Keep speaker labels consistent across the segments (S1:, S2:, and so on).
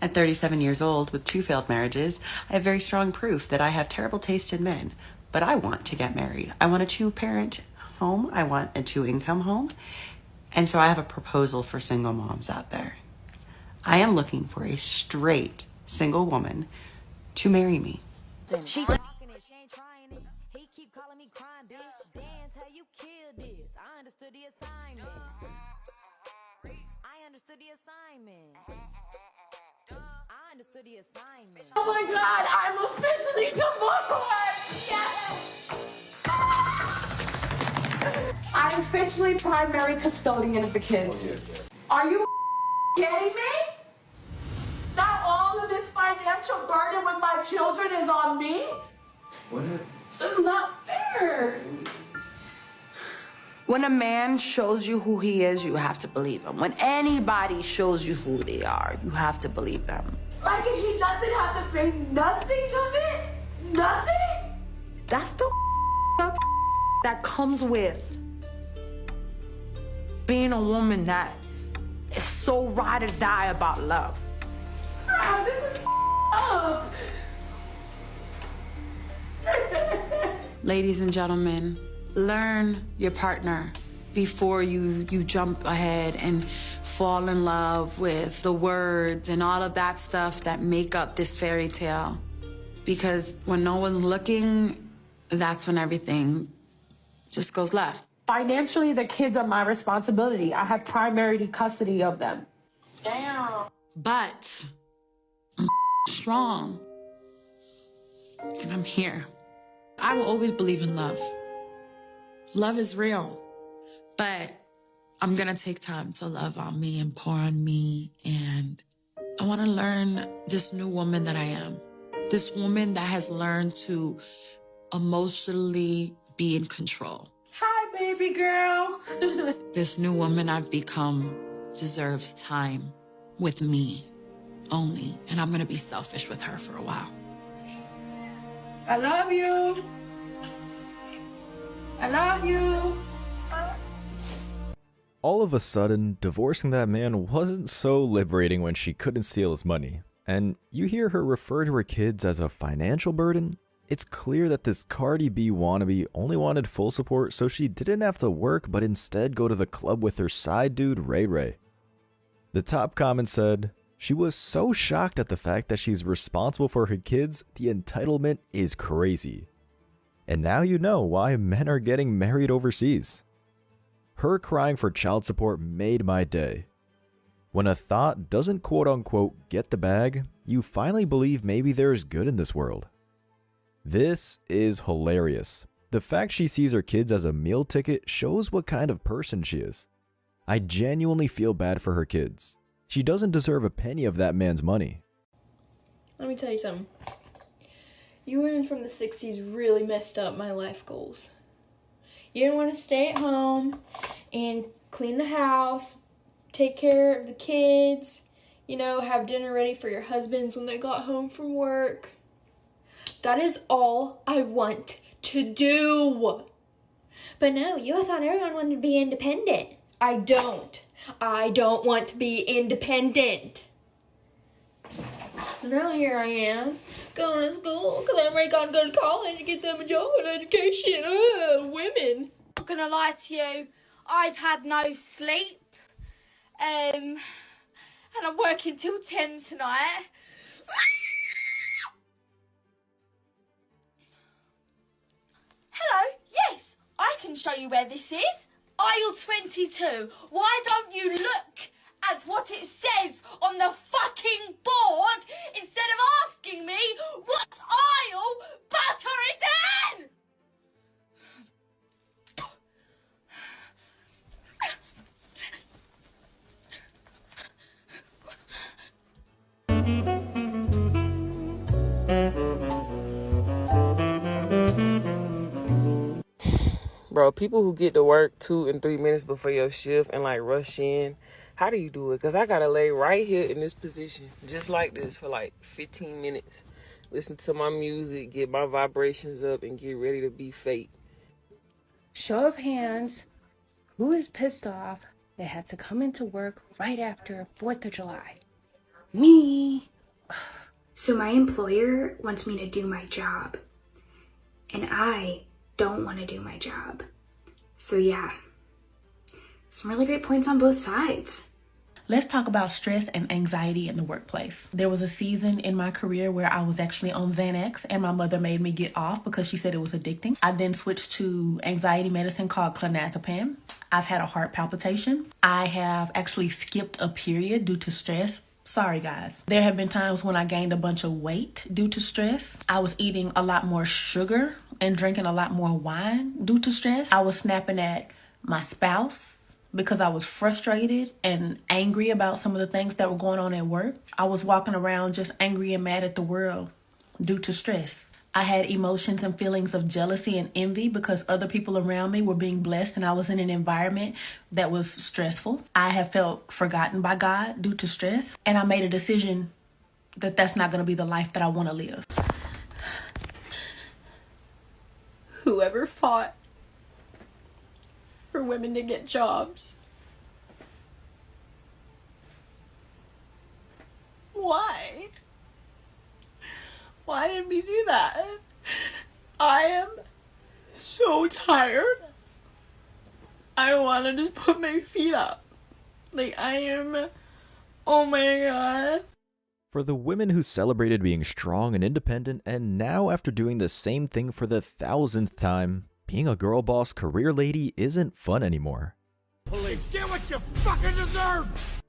S1: At 37 years old, with 2 failed marriages, I have very strong proof that I have terrible taste in men. But I want to get married. I want a 2-parent home. I want a 2-income home. And so I have a proposal for single moms out there. I am looking for a straight single woman to marry me.
S2: She talking it, she ain't trying it. He keep calling me crying, bitch. Dance how you killed this. I understood the assignment. I understood the assignment. I understood the assignment.
S3: Oh my God, I'm officially divorced! Yes! I'm officially primary custodian of the kids. Are you kidding me? Now all of this financial burden with my children is on me?
S4: What?
S3: This is not fair.
S5: When a man shows you who he is, you have to believe him. When anybody shows you who they are, you have to believe them.
S3: Like he doesn't have to pay nothing of it? Nothing?
S5: That's the that comes with being a woman that is so ride or die about love.
S3: This is up.
S5: Ladies and gentlemen, learn your partner before you jump ahead and fall in love with the words and all of that stuff that make up this fairy tale. Because when no one's looking, that's when everything just goes left.
S3: Financially, the kids are my responsibility. I have primary custody of them. Damn.
S5: But I'm strong. And I'm here. I will always believe in love. Love is real. But I'm gonna take time to love on me and pour on me. And I wanna learn this new woman that I am. This woman that has learned to emotionally be in control.
S3: Hi, baby girl.
S5: This new woman I've become deserves time with me only. And I'm gonna be selfish with her for a while.
S3: I love you. I love you.
S6: All of a sudden, divorcing that man wasn't so liberating when she couldn't steal his money. And you hear her refer to her kids as a financial burden? It's clear that this Cardi B wannabe only wanted full support so she didn't have to work but instead go to the club with her side dude Ray Ray. The top comment said, "She was so shocked at the fact that she's responsible for her kids, the entitlement is crazy. And now you know why men are getting married overseas." Her crying for child support made my day. When a thought doesn't quote-unquote get the bag, you finally believe maybe there is good in this world. This is hilarious. The fact she sees her kids as a meal ticket shows what kind of person she is. I genuinely feel bad for her kids. She doesn't deserve a penny of that man's money.
S7: Let me tell you something. You women from the 60s really messed up my life goals. You didn't want to stay at home and clean the house, take care of the kids, have dinner ready for your husbands when they got home from work. That is all I want to do. But no, you thought everyone wanted to be independent. I don't. I don't want to be independent. Now here I am, going to school, because I'm ready to go to college and get them a job and education. Women.
S8: I'm not gonna lie to you, I've had no sleep, and I'm working till 10 tonight. Hello, yes, I can show you where this is. Aisle 22. Why don't you look at what it says on the fucking board instead of asking me what aisle butter is in?
S9: Bro, people who get to work 2 and 3 minutes before your shift and rush in, how do you do it? Because I got to lay right here in this position, just like this, for 15 minutes. Listen to my music, get my vibrations up, and get ready to be fake.
S10: Show of hands, who is pissed off they had to come into work right after 4th of July? Me.
S4: So my employer wants me to do my job, and I don't want to do my job. So yeah, some really great points on both sides.
S11: Let's talk about stress and anxiety in the workplace. There was a season in my career where I was actually on Xanax and my mother made me get off because she said it was addicting. I then switched to anxiety medicine called clonazepam. I've had a heart palpitation. I have actually skipped a period due to stress. Sorry guys. There have been times when I gained a bunch of weight due to stress. I was eating a lot more sugar and drinking a lot more wine due to stress. I was snapping at my spouse because I was frustrated and angry about some of the things that were going on at work. I was walking around just angry and mad at the world due to stress. I had emotions and feelings of jealousy and envy because other people around me were being blessed and I was in an environment that was stressful. I have felt forgotten by God due to stress, and I made a decision that that's not going to be the life that I want to live.
S7: Whoever fought for women to get jobs. Why? Why did we do that? I am so tired. I want to just put my feet up. Oh my God.
S6: For the women who celebrated being strong and independent, and now after doing the same thing for the 1000th time, being a girl boss career lady isn't fun anymore.
S12: Police, get what you fucking deserve!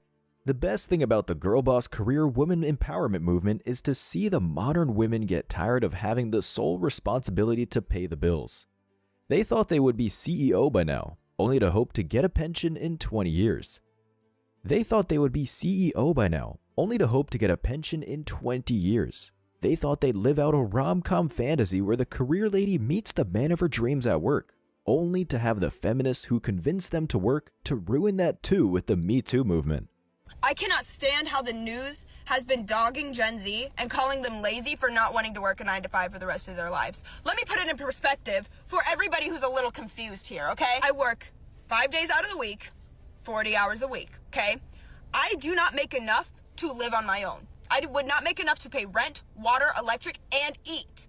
S6: The best thing about the girl boss career woman empowerment movement is to see the modern women get tired of having the sole responsibility to pay the bills. They thought they would be CEO by now, only to hope to get a pension in 20 years. They thought they would be CEO by now, only to hope to get a pension in 20 years. They thought they'd live out a rom-com fantasy where the career lady meets the man of her dreams at work, only to have the feminists who convinced them to work to ruin that too with the Me Too movement.
S13: I cannot stand how the news has been dogging Gen Z and calling them lazy for not wanting to work a 9-to-5 for the rest of their lives. Let me put it in perspective for everybody who's a little confused here, okay? I work 5 days out of the week, 40 hours a week, okay? I do not make enough to live on my own. I would not make enough to pay rent, water, electric, and eat.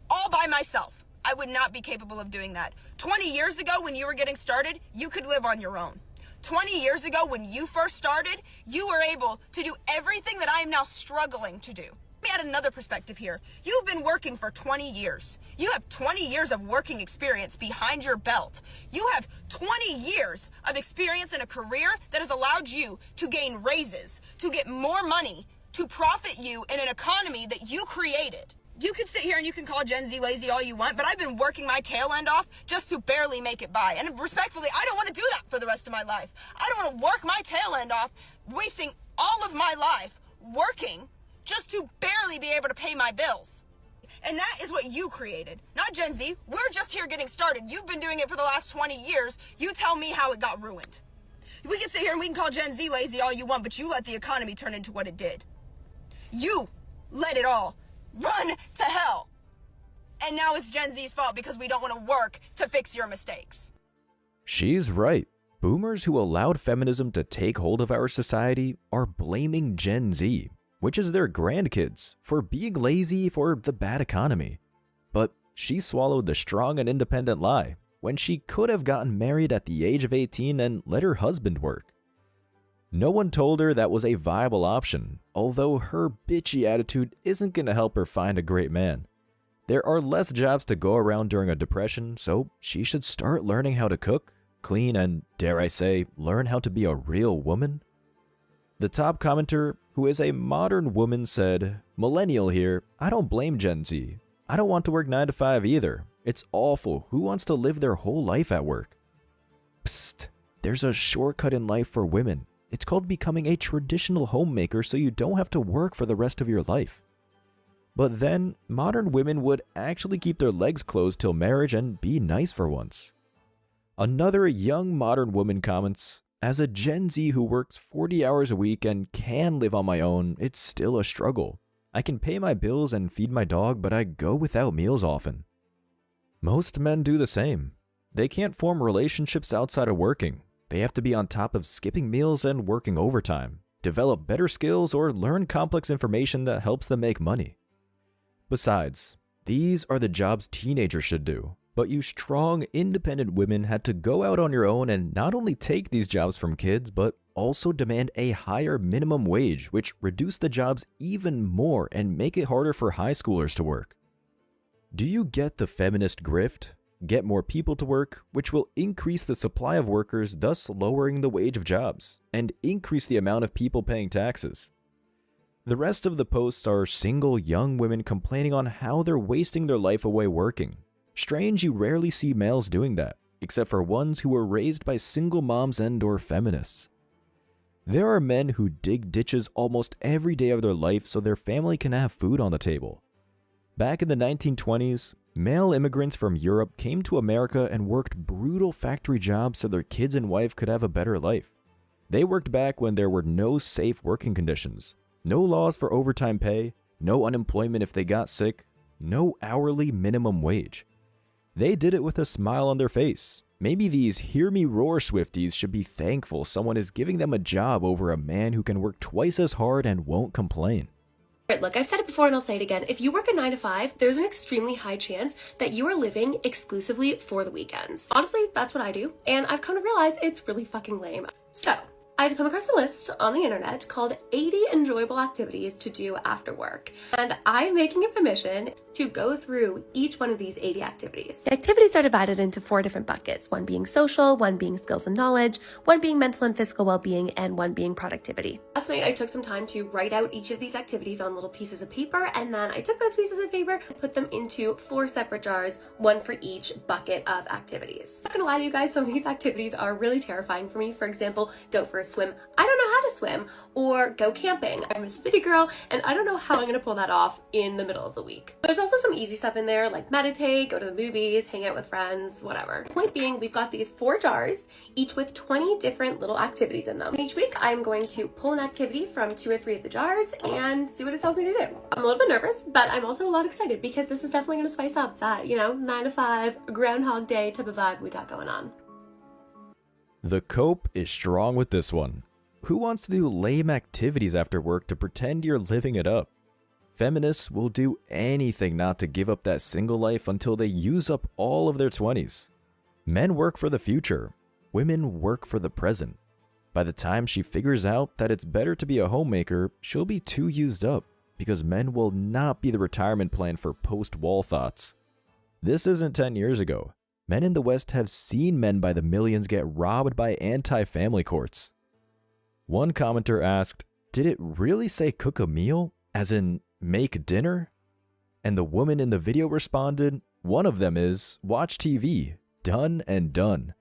S13: All by myself. I would not be capable of doing that. 20 years ago when you were getting started, you could live on your own. 20 years ago when you first started, you were able to do everything that I am now struggling to do. Let me add another perspective here. You've been working for 20 years. You have 20 years of working experience behind your belt. You have 20 years of experience in a career that has allowed you to gain raises, to get more money, to profit you in an economy that you created. You can sit here and you can call Gen Z lazy all you want, but I've been working my tail end off just to barely make it by. And respectfully, I don't want to do that for the rest of my life. I don't want to work my tail end off, wasting all of my life working just to barely be able to pay my bills. And that is what you created, not Gen Z. We're just here getting started. You've been doing it for the last 20 years. You tell me how it got ruined. We can sit here and we can call Gen Z lazy all you want, but you let the economy turn into what it did. You let it all run to hell. And now it's Gen Z's fault because we don't want to work to fix your mistakes.
S6: She's right. Boomers who allowed feminism to take hold of our society are blaming Gen Z, which is their grandkids, for being lazy for the bad economy. But she swallowed the strong and independent lie when she could have gotten married at the age of 18 and let her husband work. No one told her that was a viable option, although her bitchy attitude isn't going to help her find a great man. There are less jobs to go around during a depression, so she should start learning how to cook, clean, and, dare I say, learn how to be a real woman. The top commenter, who is a modern woman, said, "Millennial here, I don't blame Gen Z. I don't want to work 9 to 5 either. It's awful. Who wants to live their whole life at work?" Psst, there's a shortcut in life for women. It's called becoming a traditional homemaker so you don't have to work for the rest of your life. But then, modern women would actually keep their legs closed till marriage and be nice for once. Another young modern woman comments, "As a Gen Z who works 40 hours a week and can live on my own, it's still a struggle. I can pay my bills and feed my dog, but I go without meals often." Most men do the same. They can't form relationships outside of working. They have to be on top of skipping meals and working overtime. develop better skills, or learn complex information that helps them make money. Besides, these are the jobs teenagers should do. But you strong, independent women had to go out on your own and not only take these jobs from kids, but also demand a higher minimum wage, which reduced the jobs even more and make it harder for high schoolers to work. Do you get the feminist grift? Get more people to work, which will increase the supply of workers, thus lowering the wage of jobs, and increase the amount of people paying taxes. The rest of the posts are single young women complaining on how they're wasting their life away working. Strange you rarely see males doing that, except for ones who were raised by single moms and/or feminists. There are men who dig ditches almost every day of their life so their family can have food on the table. Back in the 1920s, male immigrants from Europe came to America and worked brutal factory jobs so their kids and wife could have a better life. They worked back when there were no safe working conditions, no laws for overtime pay, no unemployment if they got sick, no hourly minimum wage. They did it with a smile on their face. Maybe these hear me roar Swifties should be thankful someone is giving them a job over a man who can work twice as hard and won't complain.
S14: Look, I've said it before and I'll say it again. If you work a 9 to 5, there's an extremely high chance that you are living exclusively for the weekends. Honestly, that's what I do. And I've come to realize it's really fucking lame. So, I've come across a list on the internet called 80 enjoyable activities to do after work. And I'm making it my mission to go through each one of these 80 activities. The activities are divided into 4 different buckets, one being social, one being skills and knowledge, one being mental and physical well-being, and one being productivity. Last night, I took some time to write out each of these activities on little pieces of paper, and then I took those pieces of paper and put them into 4 separate jars, one for each bucket of activities. I'm not gonna lie to you guys, some of these activities are really terrifying for me. For example, go for a swim. I don't know how to swim, or go camping. I'm a city girl, and I don't know how I'm gonna pull that off in the middle of the week. There's also some easy stuff in there, like meditate, go to the movies, hang out with friends, whatever. Point being, we've got these 4 jars, each with 20 different little activities in them. Each week, I'm going to pull an activity from 2 or 3 of the jars and see what it tells me to do. I'm a little bit nervous, but I'm also a lot excited because this is definitely gonna spice up that, 9 to 5, Groundhog Day type of vibe we got going on.
S6: The cope is strong with this one. Who wants to do lame activities after work to pretend you're living it up? Feminists will do anything not to give up that single life until they use up all of their 20s. Men work for the future. Women work for the present. By the time she figures out that it's better to be a homemaker, she'll be too used up, because men will not be the retirement plan for post-wall thoughts. This isn't 10 years ago. Men in the West have seen men by the millions get robbed by anti-family courts. One commenter asked, "Did it really say cook a meal? As in, make dinner?" And the woman in the video responded, "One of them is, watch TV. Done and done."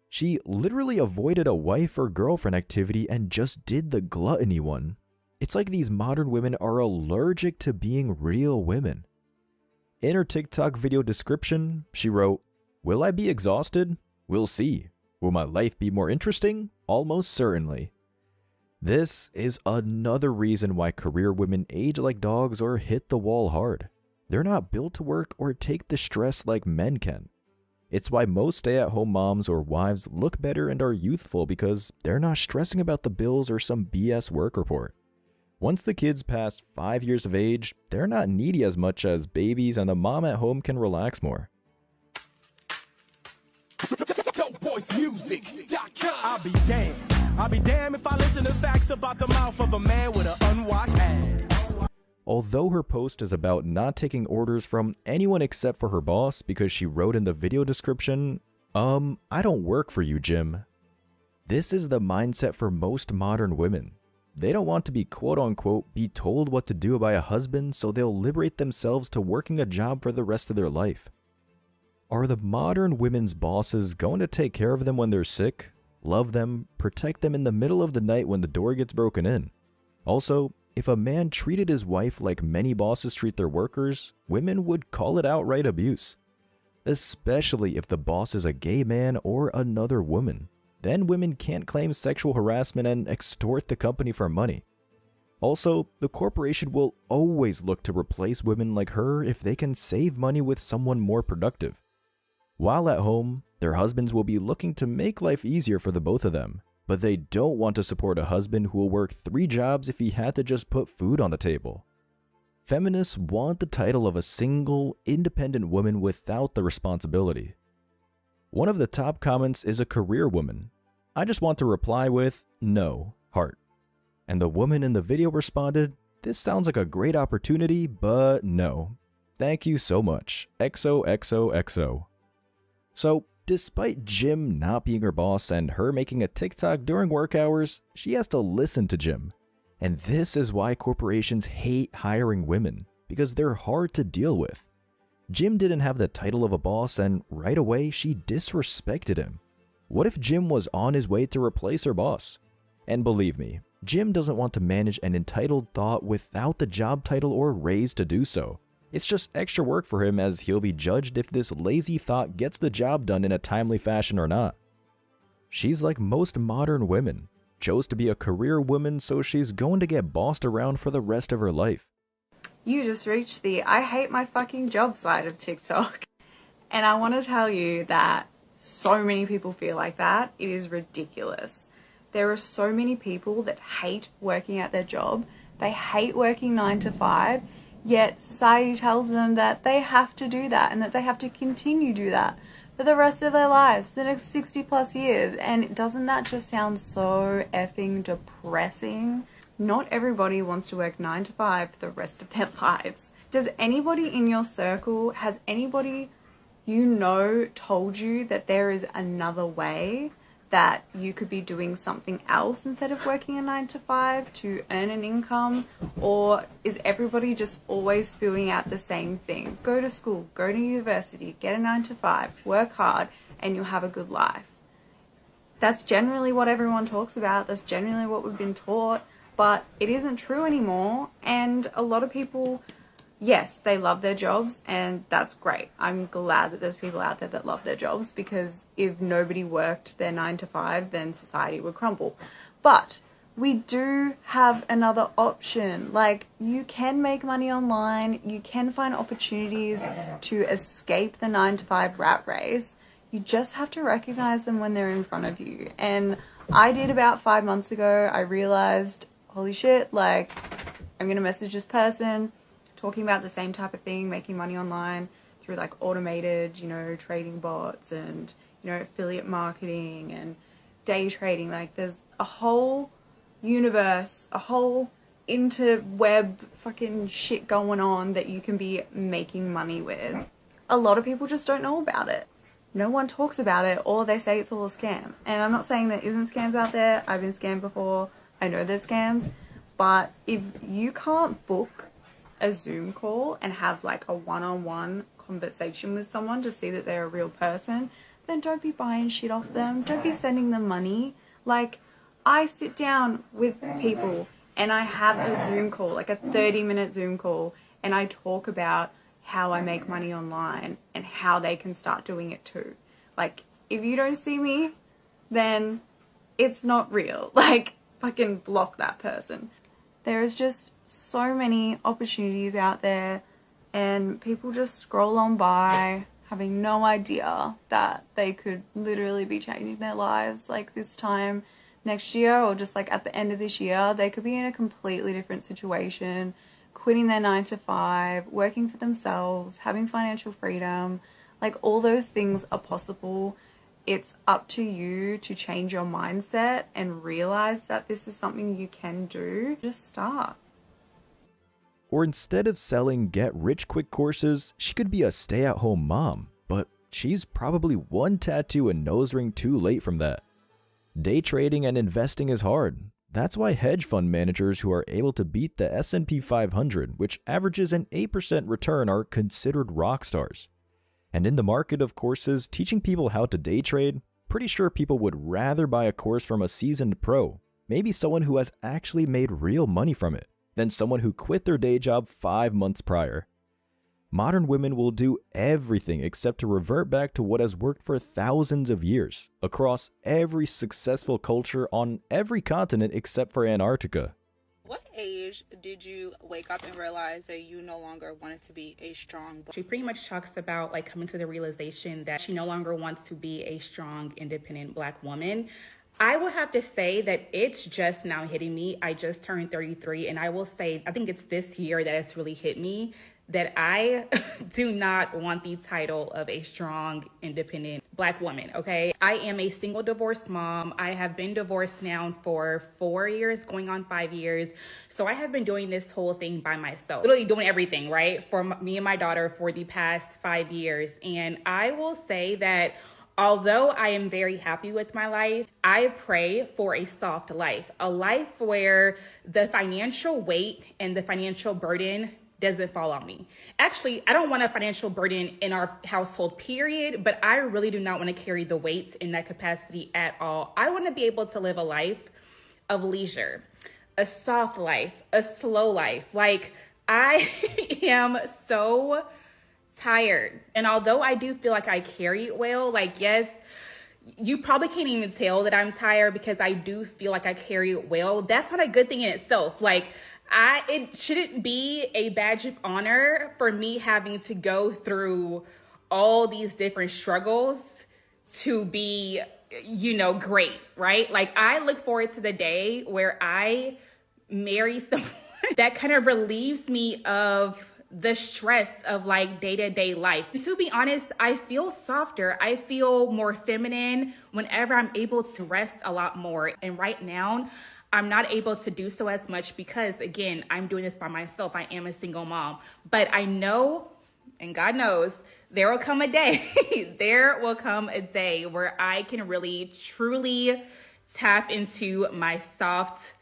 S6: She literally avoided a wife or girlfriend activity and just did the gluttony one. It's like these modern women are allergic to being real women. In her TikTok video description, she wrote, "Will I be exhausted? We'll see. Will my life be more interesting? Almost certainly." This is another reason why career women age like dogs or hit the wall hard. They're not built to work or take the stress like men can. It's why most stay-at-home moms or wives look better and are youthful, because they're not stressing about the bills or some BS work report. Once the kids pass 5 years of age, they're not needy as much as babies, and the mom at home can relax more.
S12: I'll be damned if I listen to facts about the mouth of a man with an unwashed ass.
S6: Although her post is about not taking orders from anyone except for her boss, because she wrote in the video description, I don't work for you, Jim." This is the mindset for most modern women. They don't want to be quote-unquote be told what to do by a husband, so they'll liberate themselves to working a job for the rest of their life. Are the modern women's bosses going to take care of them when they're sick, love them, protect them in the middle of the night when the door gets broken in? Also, if a man treated his wife like many bosses treat their workers, women would call it outright abuse. Especially if the boss is a gay man or another woman. Then women can't claim sexual harassment and extort the company for money. Also, the corporation will always look to replace women like her if they can save money with someone more productive. While at home, their husbands will be looking to make life easier for the both of them, but they don't want to support a husband who will work 3 jobs if he had to just put food on the table. Feminists want the title of a single, independent woman without the responsibility. One of the top comments is a career woman. I just want to reply with, no, heart. And the woman in the video responded, this sounds like a great opportunity, but no. Thank you so much. XOXOXO. So, despite Jim not being her boss and her making a TikTok during work hours, she has to listen to Jim. And this is why corporations hate hiring women, because they're hard to deal with. Jim didn't have the title of a boss and right away she disrespected him. What if Jim was on his way to replace her boss? And believe me, Jim doesn't want to manage an entitled thought without the job title or raise to do so. It's just extra work for him as he'll be judged if this lazy thought gets the job done in a timely fashion or not. She's like most modern women. Chose to be a career woman, so she's going to get bossed around for the rest of her life.
S15: You just reached the I hate my fucking job side of TikTok. And I want to tell you that so many people feel like that. It is ridiculous. There are so many people that hate working at their job. They hate working 9 to 5, yet society tells them that they have to do that and that they have to continue to do that for the rest of their lives, the next 60 plus years. And doesn't that just sound so effing depressing? Not everybody wants to work 9 to 5 for the rest of their lives. Does anybody in your circle, has anybody you know told you that there is another way, that you could be doing something else instead of working a 9 to 5 to earn an income? Or is everybody just always spewing out the same thing? Go to school, go to university, get a 9 to 5, work hard, and you'll have a good life. That's generally what everyone talks about. That's generally what we've been taught, but it isn't true anymore. And a lot of people, yes, they love their jobs, and that's great. I'm glad that there's people out there that love their jobs, because if nobody worked their 9 to 5, then society would crumble. But we do have another option. Like, you can make money online, you can find opportunities to escape the 9 to 5 rat race. You just have to recognize them when they're in front of you. And I did about 5 months ago. I realized, holy shit, like, I'm gonna message this person talking about the same type of thing, making money online through like automated, trading bots and, affiliate marketing and day trading. Like, there's a whole universe, a whole interweb fucking shit going on that you can be making money with. A lot of people just don't know about it. No one talks about it, or they say it's all a scam. And I'm not saying there isn't scams out there. I've been scammed before. I know there's scams. But if you can't book a Zoom call and have like a one-on-one conversation with someone to see that they're a real person, then don't be buying shit off them. Don't be sending them money. Like, I sit down with people and I have a Zoom call, like a 30-minute Zoom call, and I talk about how I make money online and how they can start doing it too. Like, if you don't see me, then it's not real. Like, fucking block that person. There is just so many opportunities out there, and people just scroll on by having no idea that they could literally be changing their lives like this time next year, or just like at the end of this year. They could be in a completely different situation, quitting their 9 to 5, working for themselves, having financial freedom. Like, all those things are possible. It's up to you to change your mindset and realize that this is something you can do. Just start.
S6: Or instead of selling get-rich-quick courses, she could be a stay-at-home mom, but she's probably one tattoo and nose ring too late from that. Day trading and investing is hard. That's why hedge fund managers who are able to beat the S&P 500, which averages an 8% return, are considered rock stars. And in the market of courses teaching people how to day trade, pretty sure people would rather buy a course from a seasoned pro, maybe someone who has actually made real money from it, than someone who quit their day job 5 months prior. Modern women will do everything except to revert back to what has worked for thousands of years, across every successful culture on every continent except for Antarctica.
S16: What age did you wake up and realize that you no longer wanted to be a strong
S17: She pretty much talks about like coming to the realization that she no longer wants to be a strong, independent Black woman.
S10: I will have to say that it's just now hitting me. I just turned 33, and I will say, I think it's this year that it's really hit me that I do not want the title of a strong, independent Black woman, okay? I am a single divorced mom. I have been divorced now for 4 years, going on 5 years. So I have been doing this whole thing by myself, literally doing everything, right? For me and my daughter for the past 5 years. And I will say that although I am very happy with my life, I pray for a soft life, a life where the financial weight and the financial burden doesn't fall on me. Actually, I don't want a financial burden in our household, period, but I really do not want to carry the weights in that capacity at all. I want to be able to live a life of leisure, a soft life, a slow life. Like, I am so tired. And although I do feel like I carry it well, like, yes, you probably can't even tell that I'm tired because I do feel like I carry it well. That's not a good thing in itself. Like, it shouldn't be a badge of honor for me having to go through all these different struggles to be, great, right? Like, I look forward to the day where I marry someone that kind of relieves me of the stress of like day-to-day life. And to be honest, I feel softer. I feel more feminine whenever I'm able to rest a lot more. And right now, I'm not able to do so as much because, again, I'm doing this by myself. I am a single mom. But I know, and God knows, there will come a day, there will come a day where I can really, truly tap into my soft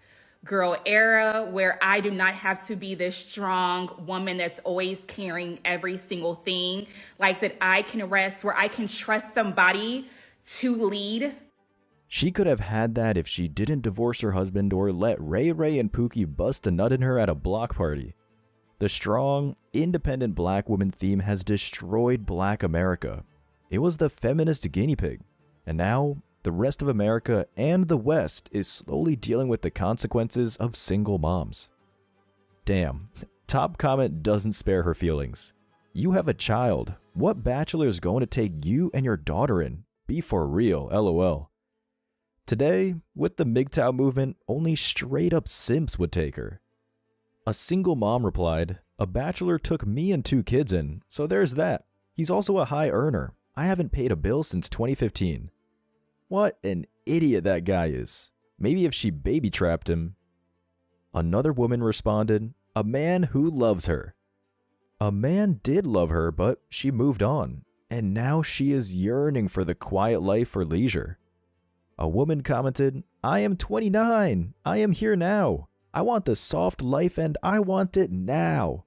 S10: girl era, where I do not have to be this strong woman that's always carrying every single thing, like that I can rest, where I can trust somebody to lead.
S6: She could have had that if she didn't divorce her husband or let Ray Ray and Pookie bust a nut in her at a block party. The strong, independent Black woman theme has destroyed Black America. It was the feminist guinea pig, and now the rest of America and the West is slowly dealing with the consequences of single moms. Damn, top comment doesn't spare her feelings. You have a child. What bachelor is going to take you and your daughter in? Be for real, lol. Today, with the MGTOW movement, only straight up simps would take her. A single mom replied, "A bachelor took me and 2 kids in, so there's that. He's also a high earner. I haven't paid a bill since 2015. What an idiot that guy is. Maybe if she baby trapped him." Another woman responded, "A man who loves her." A man did love her, but she moved on, and now she is yearning for the quiet life or leisure. A woman commented, "I am 29. I am here now. I want the soft life and I want it now."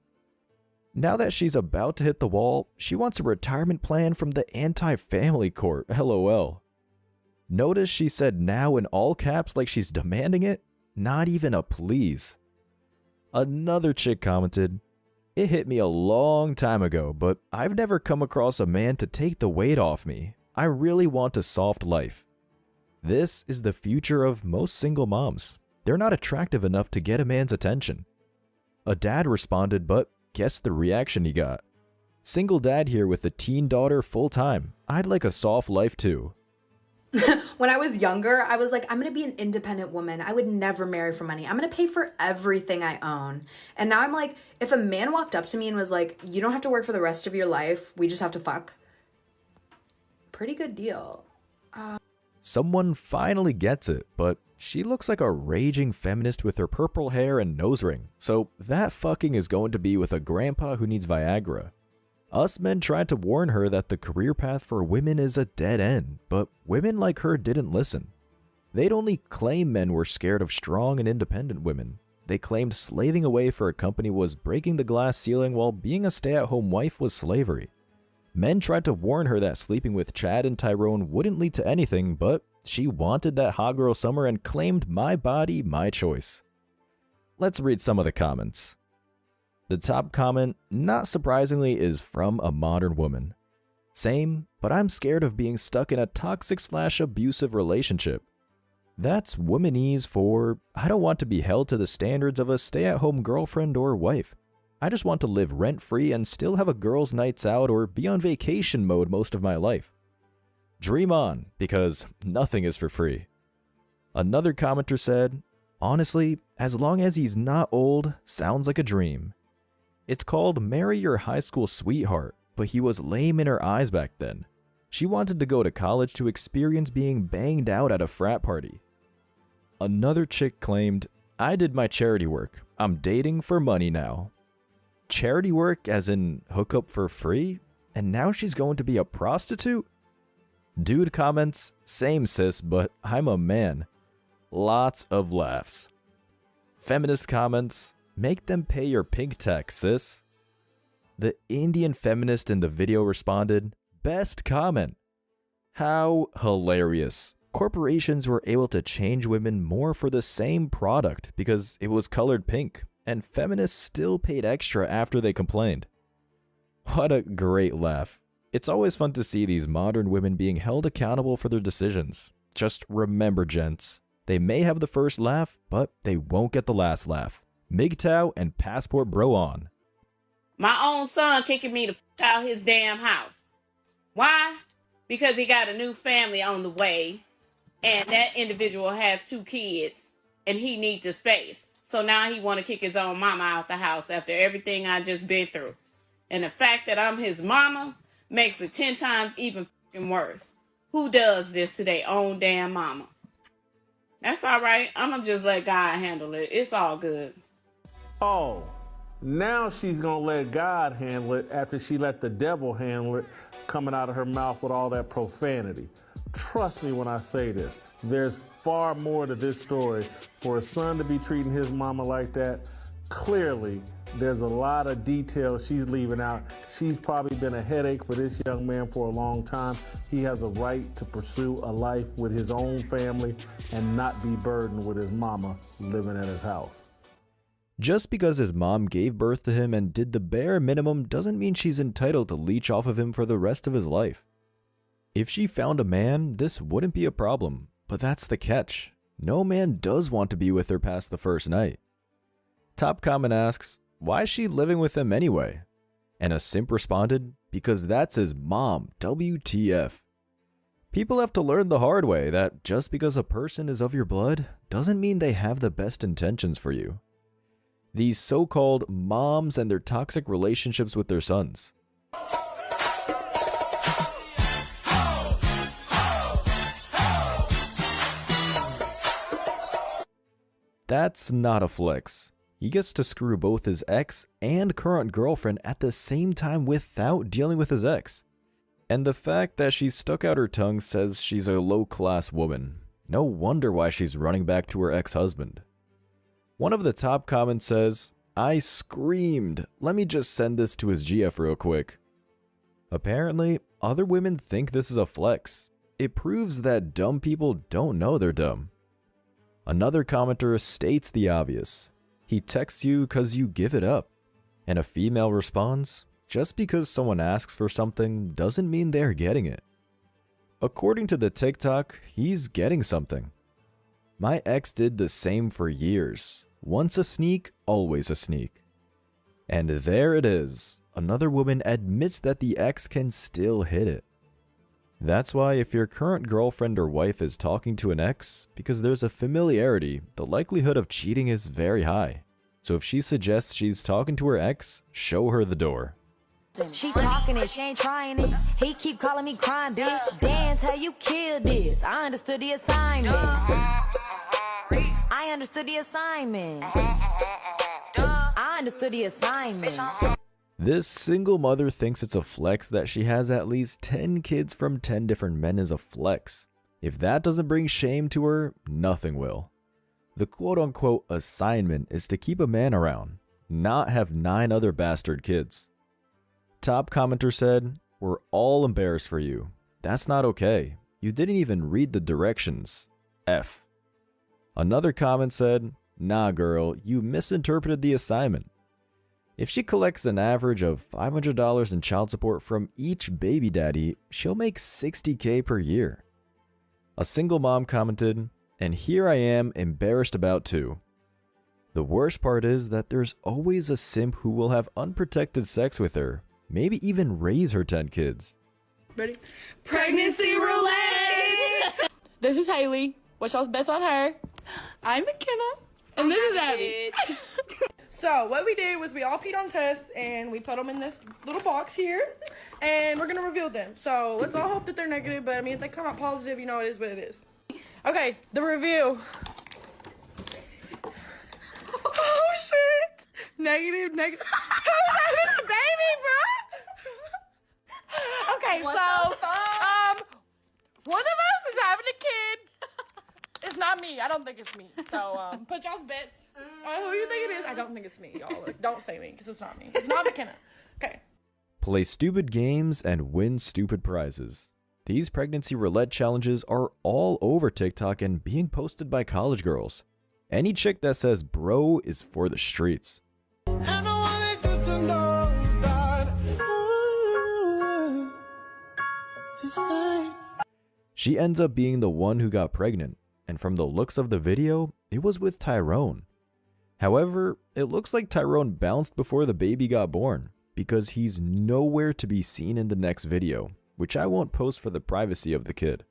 S6: Now that she's about to hit the wall, she wants a retirement plan from the anti-family court, lol. Notice she said now in all caps like she's demanding it? Not even a please. Another chick commented, "It hit me a long time ago, but I've never come across a man to take the weight off me. I really want a soft life." This is the future of most single moms. They're not attractive enough to get a man's attention. A dad responded, but guess the reaction he got. "Single dad here with a teen daughter full time. I'd like a soft life too."
S17: When I was younger, I was like, I'm going to be an independent woman. I would never marry for money. I'm going to pay for everything I own. And now I'm like, if a man walked up to me and was like, you don't have to work for the rest of your life. We just have to fuck. Pretty good deal.
S6: Someone finally gets it, but she looks like a raging feminist with her purple hair and nose ring. So that fucking is going to be with a grandpa who needs Viagra. Us men tried to warn her that the career path for women is a dead end, but women like her didn't listen. They'd only claim men were scared of strong and independent women. They claimed slaving away for a company was breaking the glass ceiling, while being a stay-at-home wife was slavery. Men tried to warn her that sleeping with Chad and Tyrone wouldn't lead to anything, but she wanted that hot girl summer and claimed my body, my choice. Let's read some of the comments. The top comment, not surprisingly, is from a modern woman. "Same, but I'm scared of being stuck in a toxic/abusive relationship. That's womanese for, I don't want to be held to the standards of a stay-at-home girlfriend or wife. I just want to live rent-free and still have a girls' nights out or be on vacation mode most of my life. Dream on, because nothing is for free." Another commenter said, honestly, as long as he's not old, sounds like a dream. It's called Marry Your High School Sweetheart, but he was lame in her eyes back then. She wanted to go to college to experience being banged out at a frat party. Another chick claimed, I did my charity work. I'm dating for money now. Charity work as in hook up for free? And now she's going to be a prostitute? Dude comments, same sis, but I'm a man. Lots of laughs. Feminist comments, make them pay your pink tax, sis. The Indian feminist in the video responded, best comment. How hilarious. Corporations were able to change women more for the same product because it was colored pink, and feminists still paid extra after they complained. What a great laugh. It's always fun to see these modern women being held accountable for their decisions. Just remember, gents, they may have the first laugh, but they won't get the last laugh. MGTOW and Passport Bro on.
S18: My own son kicking me to out his damn house. Why? Because he got a new family on the way, and that individual has 2 kids, and he needs a space. So now he want to kick his own mama out the house after everything I just been through. And the fact that I'm his mama makes it 10 times even worse. Who does this to their own damn mama? That's all right. I'm going to just let God handle it. It's all good.
S19: Oh, now she's going to let God handle it after she let the devil handle it, coming out of her mouth with all that profanity. Trust me when I say this. There's far more to this story. For a son to be treating his mama like that, clearly there's a lot of details she's leaving out. She's probably been a headache for this young man for a long time. He has a right to pursue a life with his own family and not be burdened with his mama living at his house.
S6: Just because his mom gave birth to him and did the bare minimum doesn't mean she's entitled to leech off of him for the rest of his life. If she found a man, this wouldn't be a problem, but that's the catch. No man does want to be with her past the first night. Top comment asks, why is she living with him anyway? And a simp responded, because that's his mom, WTF. People have to learn the hard way that just because a person is of your blood doesn't mean they have the best intentions for you. These so-called moms and their toxic relationships with their sons. That's not a flex. He gets to screw both his ex and current girlfriend at the same time without dealing with his ex. And the fact that she stuck out her tongue says she's a low-class woman. No wonder why she's running back to her ex-husband. One of the top comments says, I screamed. Let me just send this to his GF real quick. Apparently, other women think this is a flex. It proves that dumb people don't know they're dumb. Another commenter states the obvious. He texts you because you give it up. And a female responds, just because someone asks for something doesn't mean they're getting it. According to the TikTok, he's getting something. My ex did the same for years. Once a sneak, always a sneak. And there it is. Another woman admits that the ex can still hit it. That's why if your current girlfriend or wife is talking to an ex, because there's a familiarity, the likelihood of cheating is very high. So if she suggests she's talking to her ex, show her the door.
S2: She talking it, she ain't trying it. He keep calling me crying, bitch. Dan, tell you killed this. I understood the assignment. I understood the assignment. I understood the assignment.
S6: This single mother thinks it's a flex that she has at least 10 kids from 10 different men is a flex. If that doesn't bring shame to her, nothing will. The quote-unquote assignment is to keep a man around, not have 9 other bastard kids. Top commenter said, we're all embarrassed for you. That's not okay. You didn't even read the directions. F. Another comment said, nah girl, you misinterpreted the assignment. If she collects an average of $500 in child support from each baby daddy, she'll make $60K per year. A single mom commented, and here I am embarrassed about too. The worst part is that there's always a simp who will have unprotected sex with her, maybe even raise her 10 kids.
S7: Ready? Pregnancy roulette! This is Haley. What's y'all's bets on her? I'm McKenna. And this is Abby. So what we did was we all peed on tests and we put them in this little box here and we're gonna reveal them. So let's all hope that they're negative, but I mean if they come out positive, you know it is what it is. Okay, the review. Oh shit! Negative. Who's having a baby, bro? Okay, one of us is having a kid. It's not me. I don't think it's me. So put y'all's bets. Who you think it is? I don't think it's me, y'all. Like, don't say me because it's not me. It's not McKenna. Okay.
S6: Play stupid games and win stupid prizes. These pregnancy roulette challenges are all over TikTok and being posted by college girls. Any chick that says bro is for the streets. She ends up being the one who got pregnant, and from the looks of the video, it was with Tyrone. However, it looks like Tyrone bounced before the baby got born, because he's nowhere to be seen in the next video, which I won't post for the privacy of the kid.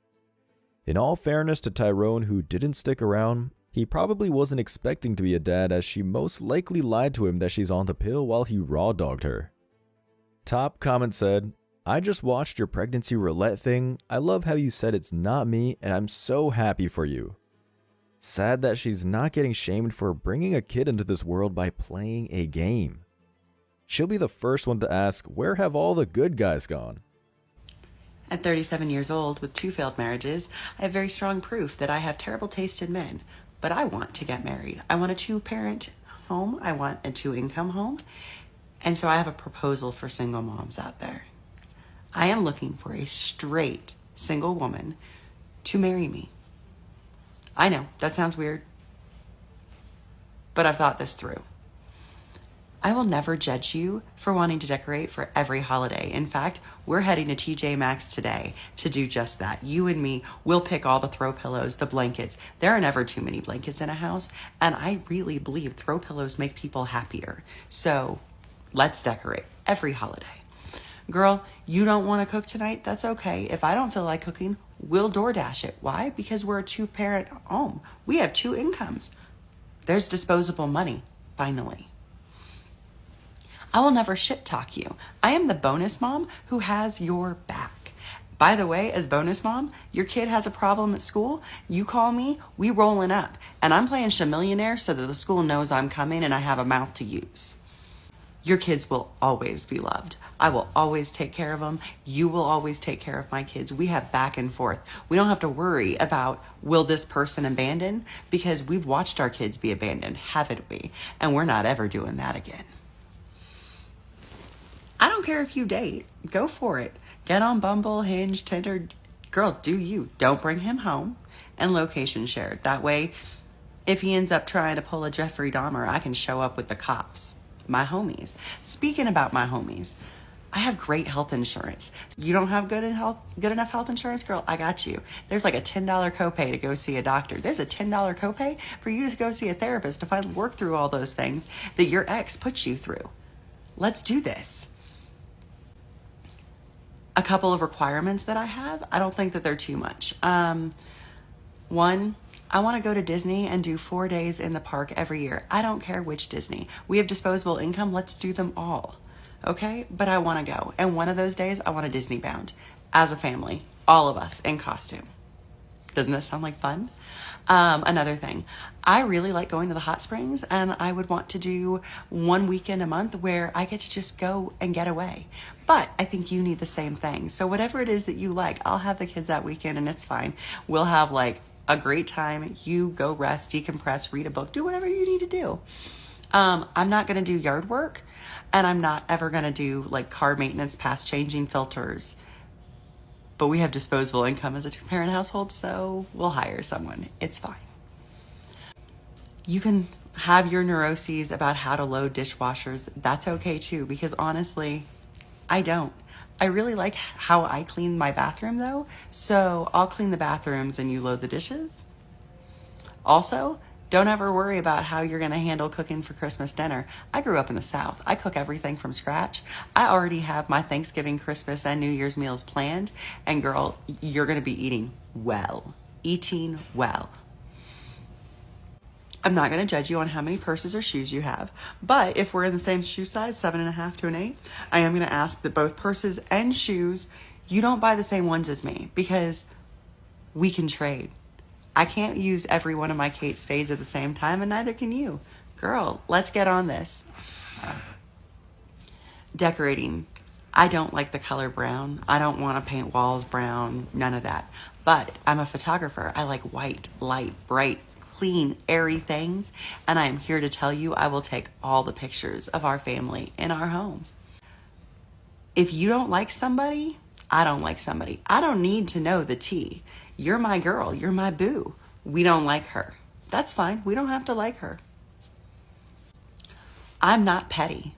S6: In all fairness to Tyrone, who didn't stick around, he probably wasn't expecting to be a dad, as she most likely lied to him that she's on the pill while he raw dogged her. Top comment said, "I just watched your pregnancy roulette thing. I love how you said it's not me, and I'm so happy for you." Sad that she's not getting shamed for bringing a kid into this world by playing a game. She'll be the first one to ask, where have all the good guys gone?
S1: At 37 years old, with 2 failed marriages, I have very strong proof that I have terrible taste in men. But I want to get married. I want a 2-parent home. I want a 2-income home. And so I have a proposal for single moms out there. I am looking for a straight, single woman to marry me. I know, that sounds weird, but I've thought this through. I will never judge you for wanting to decorate for every holiday. In fact, we're heading to TJ Maxx today to do just that. You and me will pick all the throw pillows, the blankets. There are never too many blankets in a house, and I really believe throw pillows make people happier. So let's decorate every holiday. Girl, you don't want to cook tonight? That's okay. If I don't feel like cooking, we'll DoorDash it. Why? Because we're a 2-parent home. We have 2 incomes. There's disposable money, finally. I will never shit talk you. I am the bonus mom who has your back. By the way, as bonus mom, your kid has a problem at school, you call me, we rolling up. And I'm playing Chamillionaire so that the school knows I'm coming and I have a mouth to use. Your kids will always be loved. I will always take care of them. You will always take care of my kids. We have back and forth. We don't have to worry about, will this person abandon? Because we've watched our kids be abandoned, haven't we? And we're not ever doing that again. I don't care if you date. Go for it. Get on Bumble, Hinge, Tinder. Girl, do you. Don't bring him home. And location shared. That way, if he ends up trying to pull a Jeffrey Dahmer, I can show up with the cops. My homies. Speaking about my homies, I have great health insurance. You don't have good enough health insurance, girl? I got you. There's like a $10 copay to go see a doctor. There's a $10 copay for you to go see a therapist to finally work through all those things that your ex put you through. Let's do this. A couple of requirements that I have, I don't think that they're too much. One, I want to go to Disney and do 4 days in the park every year. I don't care which Disney. We have disposable income. Let's do them all. Okay? But I want to go. And one of those days, I want a Disney bound as a family. All of us in costume. Doesn't that sound like fun? Another thing, I really like going to the hot springs, and I would want to do 1 weekend a month where I get to just go and get away. But I think you need the same thing. So whatever it is that you like, I'll have the kids that weekend and it's fine. We'll have like a great time. You go rest, decompress, read a book, do whatever you need to do. I'm not going to do yard work, and I'm not ever going to do like car maintenance past changing filters. But we have disposable income as a 2-parent household, so we'll hire someone. It's fine. You can have your neuroses about how to load dishwashers. That's okay too, because honestly, I don't. I really like how I clean my bathroom though, so I'll clean the bathrooms and you load the dishes. Also, don't ever worry about how you're gonna handle cooking for Christmas dinner. I grew up in the South. I cook everything from scratch. I already have my Thanksgiving, Christmas, and New Year's meals planned. And girl, you're gonna be eating well. Eating well. I'm not going to judge you on how many purses or shoes you have, but if we're in the same shoe size, 7.5 to an 8, I am going to ask that both purses and shoes, you don't buy the same ones as me, because we can trade. I can't use every one of my Kate Spades at the same time, and neither can you. Girl, let's get on this. Decorating. I don't like the color brown. I don't want to paint walls brown, none of that. But I'm a photographer. I like white, light, bright, clean, airy things. And I am here to tell you I will take all the pictures of our family in our home. If you don't like somebody, I don't like somebody. I don't need to know the tea. You're my girl. You're my boo. We don't like her. That's fine. We don't have to like her. I'm not petty,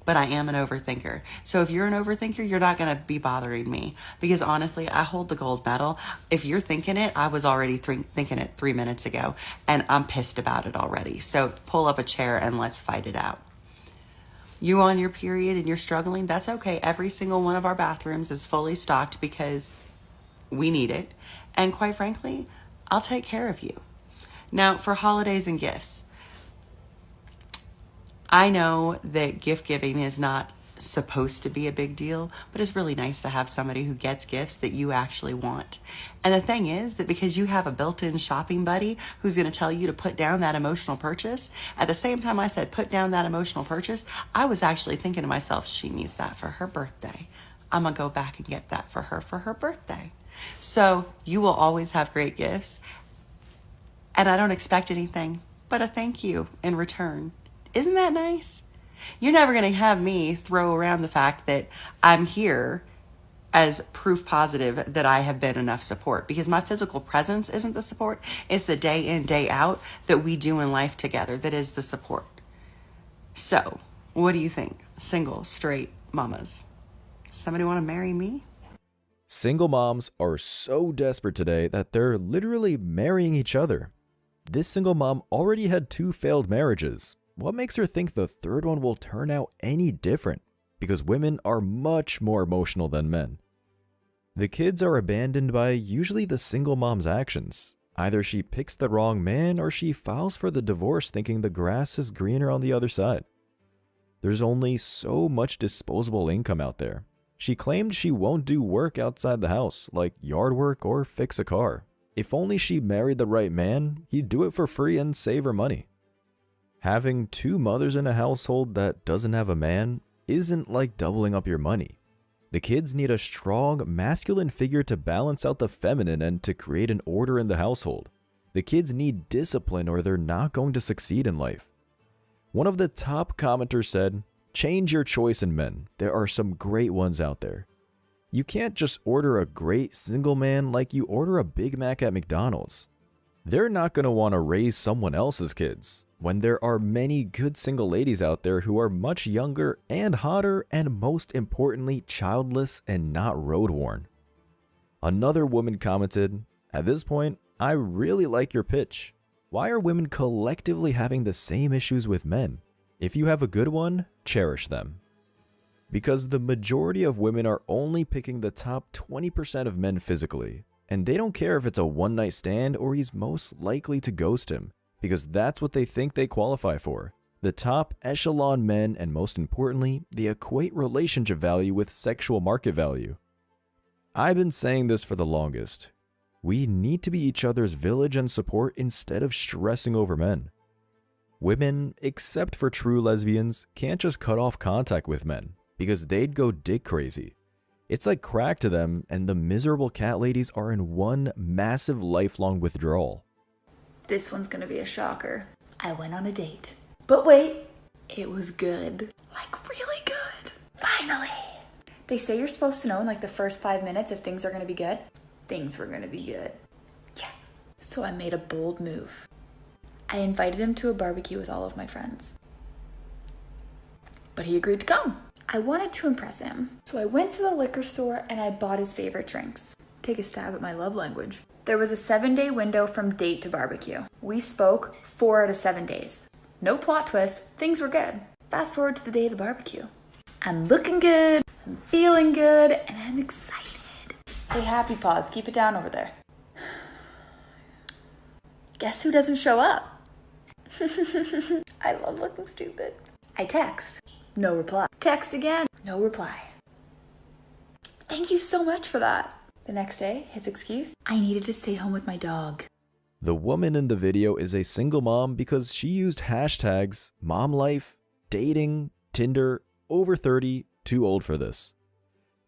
S1: but I am an overthinker. So if you're an overthinker, you're not going to be bothering me, because honestly, I hold the gold medal. If you're thinking it, I was already thinking it 3 minutes ago, and I'm pissed about it already. So pull up a chair and let's fight it out. You on your period and you're struggling, that's okay. Every single one of our bathrooms is fully stocked because we need it. And quite frankly, I'll take care of you. Now, for holidays and gifts, I know that gift giving is not supposed to be a big deal, but it's really nice to have somebody who gets gifts that you actually want. And the thing is that because you have a built-in shopping buddy who's going to tell you to put down that emotional purchase, at the same time I said put down that emotional purchase, I was actually thinking to myself, she needs that for her birthday. I'm going to go back and get that for her birthday. So you will always have great gifts, and I don't expect anything but a thank you in return. Isn't that nice? You're never going to have me throw around the fact that I'm here as proof positive that I have been enough support, because my physical presence isn't the support. It's the day in, day out that we do in life together that is the support. So, what do you think? Single, straight mamas. Somebody want to marry me?
S6: Single moms are so desperate today that they're literally marrying each other. This single mom already had 2 failed marriages. What makes her think the third one will turn out any different? Because women are much more emotional than men. The kids are abandoned by usually the single mom's actions. Either she picks the wrong man or she files for the divorce thinking the grass is greener on the other side. There's only so much disposable income out there. She claimed she won't do work outside the house, like yard work or fix a car. If only she married the right man, he'd do it for free and save her money. Having 2 mothers in a household that doesn't have a man isn't like doubling up your money. The kids need a strong, masculine figure to balance out the feminine and to create an order in the household. The kids need discipline or they're not going to succeed in life. One of the top commenters said, "Change your choice in men. There are some great ones out there." You can't just order a great single man like you order a Big Mac at McDonald's. They're not going to want to raise someone else's kids, when there are many good single ladies out there who are much younger and hotter and most importantly childless and not road worn. Another woman commented, "At this point, I really like your pitch. Why are women collectively having the same issues with men? If you have a good one, cherish them." Because the majority of women are only picking the top 20% of men physically. And they don't care if it's a one-night stand or he's most likely to ghost him, because that's what they think they qualify for. The top echelon men, and most importantly, they equate relationship value with sexual market value. I've been saying this for the longest. We need to be each other's village and support instead of stressing over men. Women, except for true lesbians, can't just cut off contact with men, because they'd go dick crazy. It's like crack to them, and the miserable cat ladies are in one massive lifelong withdrawal.
S4: This one's gonna be a shocker. I went on a date. But wait, it was good. Like really good. Finally. They say you're supposed to know in like the first 5 minutes if things are gonna be good. Things were gonna be good. Yes. So I made a bold move. I invited him to a barbecue with all of my friends. But he agreed to come. I wanted to impress him, so I went to the liquor store and I bought his favorite drinks. Take a stab at my love language. There was a 7-day window from date to barbecue. We spoke 4 out of 7 days. No plot twist, things were good. Fast forward to the day of the barbecue. I'm looking good, I'm feeling good, and I'm excited. Hey, happy paws, keep it down over there. Guess who doesn't show up?
S17: I love looking stupid. I text. No reply. Text again. No reply. Thank you so much for that. The next day, his excuse, I needed to stay home with my dog.
S6: The woman in the video is a single mom because she used hashtags mom life, dating, Tinder, over 30, too old for this.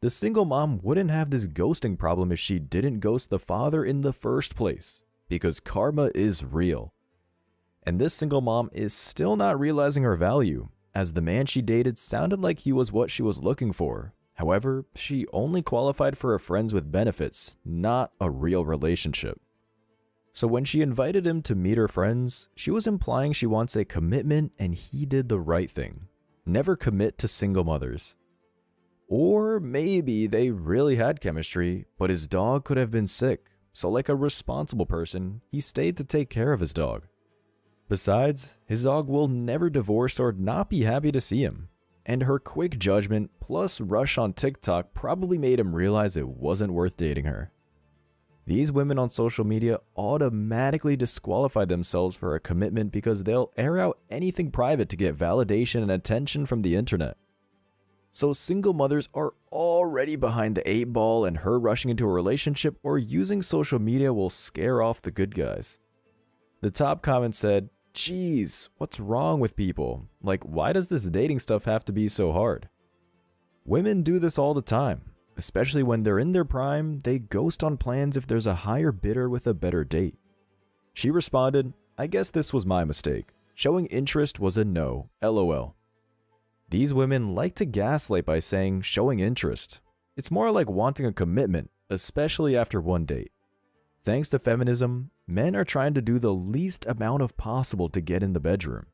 S6: The single mom wouldn't have this ghosting problem if she didn't ghost the father in the first place, because karma is real. And this single mom is still not realizing her value, as the man she dated sounded like he was what she was looking for. However, she only qualified for a friends with benefits, not a real relationship. So when she invited him to meet her friends, she was implying she wants a commitment, and he did the right thing. Never commit to single mothers. Or maybe they really had chemistry, but his dog could have been sick, so like a responsible person, he stayed to take care of his dog. Besides, his dog will never divorce or not be happy to see him. And her quick judgment plus rush on TikTok probably made him realize it wasn't worth dating her. These women on social media automatically disqualify themselves for a commitment because they'll air out anything private to get validation and attention from the internet. So single mothers are already behind the 8 ball, and her rushing into a relationship or using social media will scare off the good guys. The top comment said, "Geez, what's wrong with people? Like, why does this dating stuff have to be so hard?" Women do this all the time. Especially when they're in their prime, they ghost on plans if there's a higher bidder with a better date. She responded, "I guess this was my mistake. Showing interest was a no, lol." These women like to gaslight by saying showing interest. It's more like wanting a commitment, especially after one date. Thanks to feminism, men are trying to do the least amount of possible to get in the bedroom.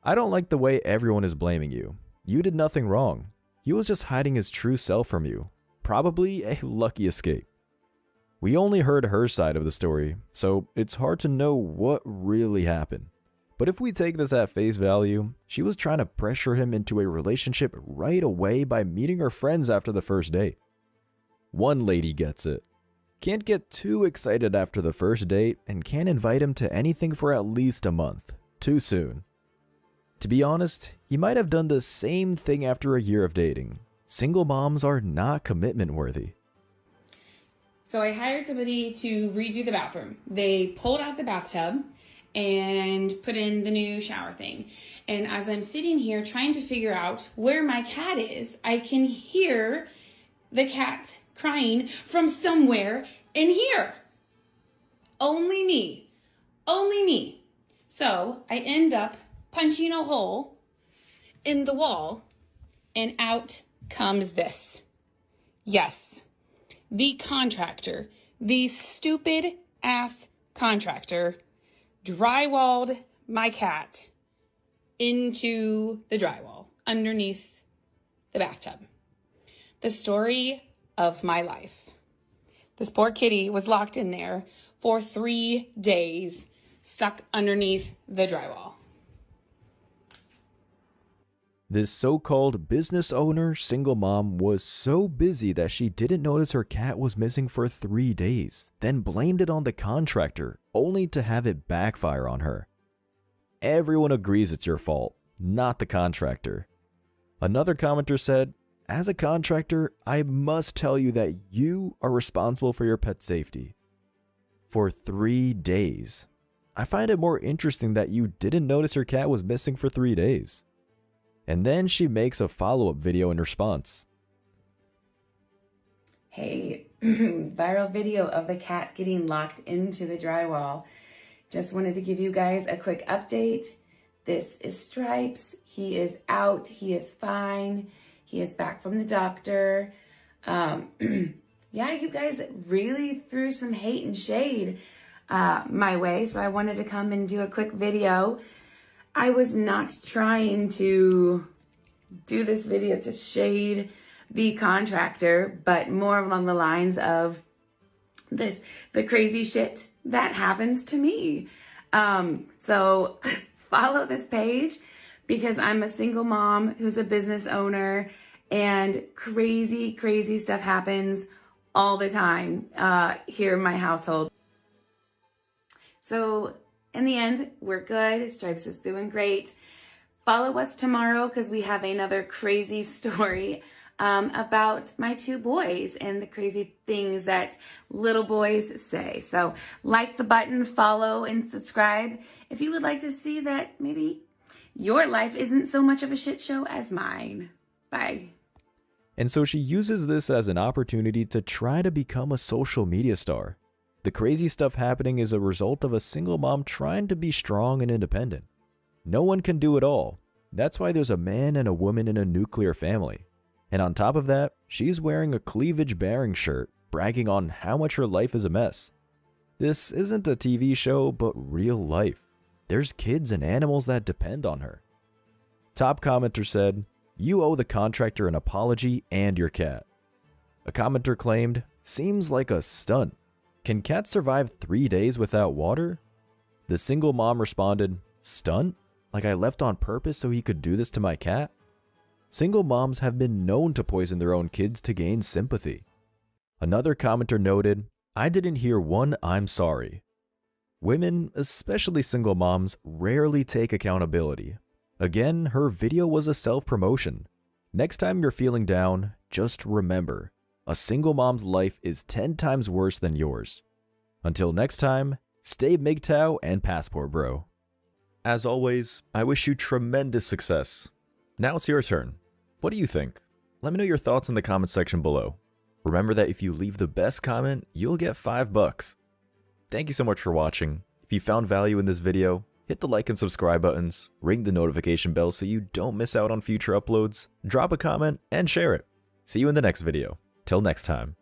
S6: I don't like the way everyone is blaming you. You did nothing wrong. He was just hiding his true self from you. Probably a lucky escape. We only heard her side of the story, so it's hard to know what really happened. But if we take this at face value, she was trying to pressure him into a relationship right away by meeting her friends after the first date. One lady gets it. Can't get too excited after the first date and can't invite him to anything for at least a month. Too soon. To be honest, he might have done the same thing after a year of dating. Single moms are not commitment worthy.
S20: So I hired somebody to redo the bathroom. They pulled out the bathtub and put in the new shower thing. And as I'm sitting here trying to figure out where my cat is, I can hear the cat crying from somewhere in here. Only me. Only me. So I end up punching a hole in the wall, and out comes this. Yes, the contractor, the stupid ass contractor, drywalled my cat into the drywall underneath the bathtub. The story of my life. This poor kitty was locked in there for 3 days, stuck underneath the drywall.
S6: This so-called business owner, single mom, was so busy that she didn't notice her cat was missing for 3 days, then blamed it on the contractor, only to have it backfire on her. Everyone agrees it's your fault, not the contractor. Another commenter said, "As a contractor, I must tell you that you are responsible for your pet's safety." For 3 days. I find it more interesting that you didn't notice your cat was missing for 3 days. And then she makes a follow-up video in response.
S21: Hey, viral video of the cat getting locked into the drywall. Just wanted to give you guys a quick update. This is Stripes. He is out. He is fine. He is back from the doctor. Yeah, you guys really threw some hate and shade my way, so I wanted to come and do a quick video. I was not trying to do this video to shade the contractor, but more along the lines of the crazy shit that happens to me. So follow this page because I'm a single mom who's a business owner, and crazy, crazy stuff happens all the time here in my household. So in the end, we're good. Stripes is doing great. Follow us tomorrow because we have another crazy story about my 2 boys and the crazy things that little boys say. So like the button, follow, and subscribe if you would like to see that maybe your life isn't so much of a shit show as mine. Bye.
S6: And so she uses this as an opportunity to try to become a social media star. The crazy stuff happening is a result of a single mom trying to be strong and independent. No one can do it all. That's why there's a man and a woman in a nuclear family. And on top of that, she's wearing a cleavage-bearing shirt, bragging on how much her life is a mess. This isn't a TV show, but real life. There's kids and animals that depend on her. Top commenter said, "You owe the contractor an apology and your cat." A commenter claimed, "Seems like a stunt. Can cats survive 3 days without water?" The single mom responded, "Stunt? Like I left on purpose so he could do this to my cat?" Single moms have been known to poison their own kids to gain sympathy. Another commenter noted, "I didn't hear one I'm sorry." Women, especially single moms, rarely take accountability. Again, her video was a self-promotion. Next time you're feeling down, just remember, a single mom's life is 10 times worse than yours. Until next time, stay MGTOW and passport bro. As always, I wish you tremendous success. Now it's your turn. What do you think? Let me know your thoughts in the comment section below. Remember that if you leave the best comment, you'll get $5. Thank you so much for watching. If you found value in this video, hit the like and subscribe buttons, ring the notification bell so you don't miss out on future uploads, drop a comment, and share it. See you in the next video. Till next time.